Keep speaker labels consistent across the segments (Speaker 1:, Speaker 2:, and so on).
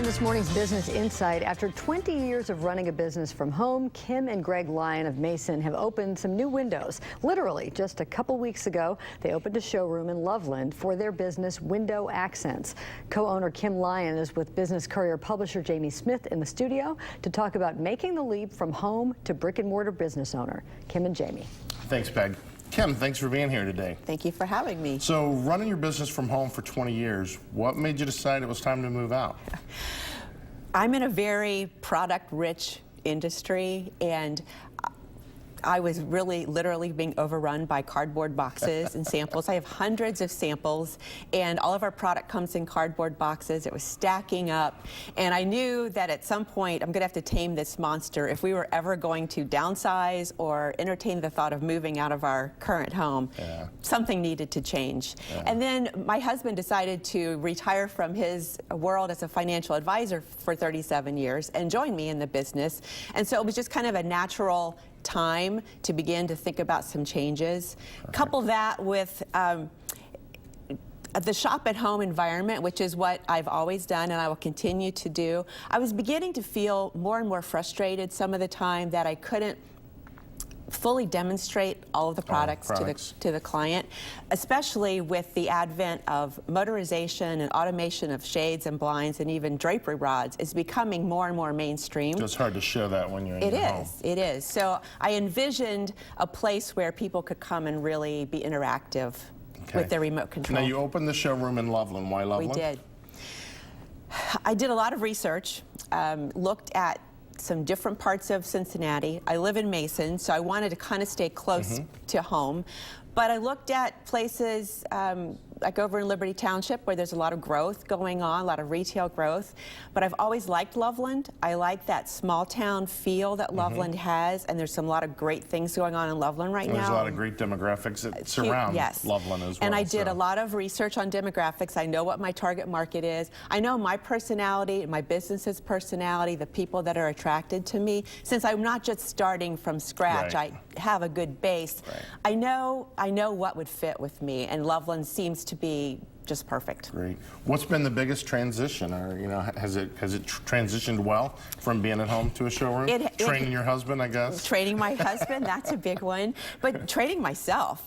Speaker 1: And this morning's Business Insight. After 20 years of running a business from home, Kim and Greg Lyon of Mason have opened some new windows. Literally, just a couple weeks ago, they opened a showroom in Loveland for their business, Window Accents. Co-owner Kim Lyon is with Business Courier publisher Jamie Smith in the studio to talk about making the leap from home to brick-and-mortar business owner. Kim and Jamie.
Speaker 2: Thanks, Peg. Kim, thanks for being here today.
Speaker 3: Thank you for having me.
Speaker 2: So, running your business from home for 20 years, what made you decide it was time to move out?
Speaker 3: I'm in a very product-rich industry, and I was really literally being overrun by cardboard boxes and samples. I have hundreds of samples, and all of our product comes in cardboard boxes. It was stacking up, and I knew that at some point I'm going to have to tame this monster if we were ever going to downsize or entertain the thought of moving out of our current home.
Speaker 2: Yeah.
Speaker 3: Something needed to change.
Speaker 2: Yeah.
Speaker 3: And then my husband decided to retire from his world as a financial advisor for 37 years and join me in the business. And so it was just kind of a natural time to begin to think about some changes.
Speaker 2: Perfect.
Speaker 3: Couple that with the shop-at-home environment, which is what I've always done and I will continue to do. I was beginning to feel more and more frustrated some of the time that I couldn't fully demonstrate all of the products to the client, especially with the advent of motorization and automation of shades and blinds and even drapery rods is becoming more and more mainstream.
Speaker 2: So it's hard to show that when you're in your home.
Speaker 3: It is. So I envisioned a place where people could come and really be interactive with their remote control.
Speaker 2: Now, you opened the showroom in Loveland. Why Loveland?
Speaker 3: We did. I did a lot of research, looked at some different parts of Cincinnati. I live in Mason, so I wanted to kind of stay close to home. But I looked at places like over in Liberty Township where there's a lot of growth going on, a lot of retail growth. But I've always liked Loveland. I like that small town feel that Loveland has, and there's a lot of great things going on in Loveland right now.
Speaker 2: There's a lot of great demographics that surround Loveland as well.
Speaker 3: And I did a lot of research on demographics. I know what my target market is. I know my personality, my business's personality, the people that are attracted to me. Since I'm not just starting from scratch, I have a good base. I know what would fit with me, and Loveland seems to be just perfect.
Speaker 2: Great. What's been the biggest transition, or has it transitioned well from being at home to a showroom? Training your husband, I guess.
Speaker 3: Training my husband, that's a big one. But training myself,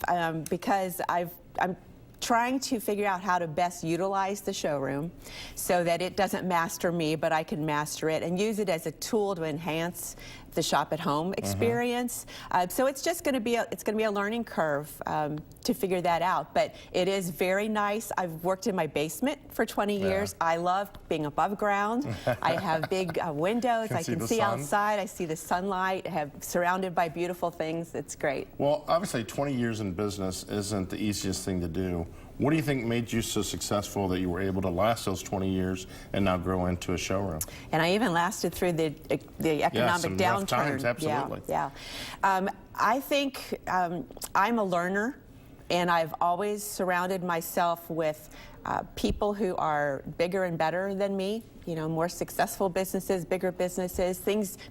Speaker 3: because I'm trying to figure out how to best utilize the showroom so that it doesn't master me, but I can master it and use it as a tool to enhance the shop-at-home experience. So it's just going to be a learning curve to figure that out. But it is very nice. I've worked in my basement for 20 years. I love being above ground. I have big windows. I can see outside. I see the sunlight. Surrounded by beautiful things. It's great.
Speaker 2: Well, obviously, 20 years in business isn't the easiest thing to do. What do you think made you so successful that you were able to last those 20 years and now grow into a showroom?
Speaker 3: And I even lasted through the economic downturn.
Speaker 2: Rough times, absolutely.
Speaker 3: Yeah. I think I'm a learner, and I've always surrounded myself with people who are bigger and better than me. You know, more successful businesses, bigger businesses,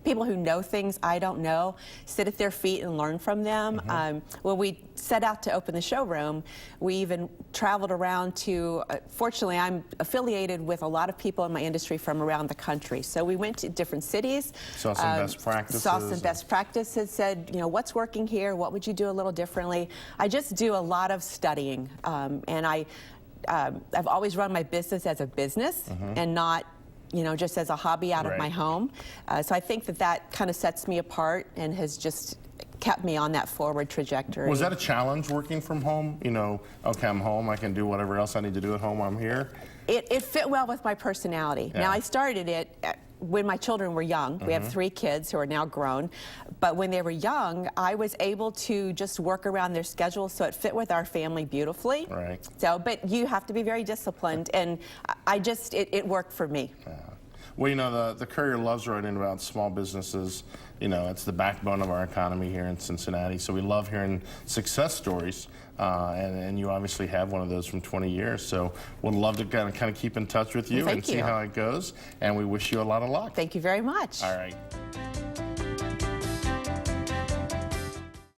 Speaker 3: people who know things I don't know, sit at their feet and learn from them. When we set out to open the showroom, we even traveled around to, fortunately, I'm affiliated with a lot of people in my industry from around the country. So we went to different cities.
Speaker 2: Saw some best practices.
Speaker 3: Saw some best practices, said, you know, what's working here? What would you do a little differently? I just do a lot of studying. And I've always run my business as a business and not, you know, just as a hobby out of my home. So I think that kind of sets me apart and has just kept me on that forward trajectory.
Speaker 2: Was that a challenge working from home? You know, okay, I'm home, I can do whatever else I need to do at home, I'm here?
Speaker 3: It fit well with my personality. Now, I started it when my children were young. We have 3 kids who are now grown. But when they were young, I was able to just work around their schedule so it fit with our family beautifully. So, but you have to be very disciplined, and it worked for me.
Speaker 2: Well, you know, the Courier loves writing about small businesses. You know, it's the backbone of our economy here in Cincinnati, so we love hearing success stories. And you obviously have one of those from 20 years, so we'd love to kind of keep in touch with you and see how it goes, and we wish you a lot of luck.
Speaker 3: Thank you very much.
Speaker 2: All right.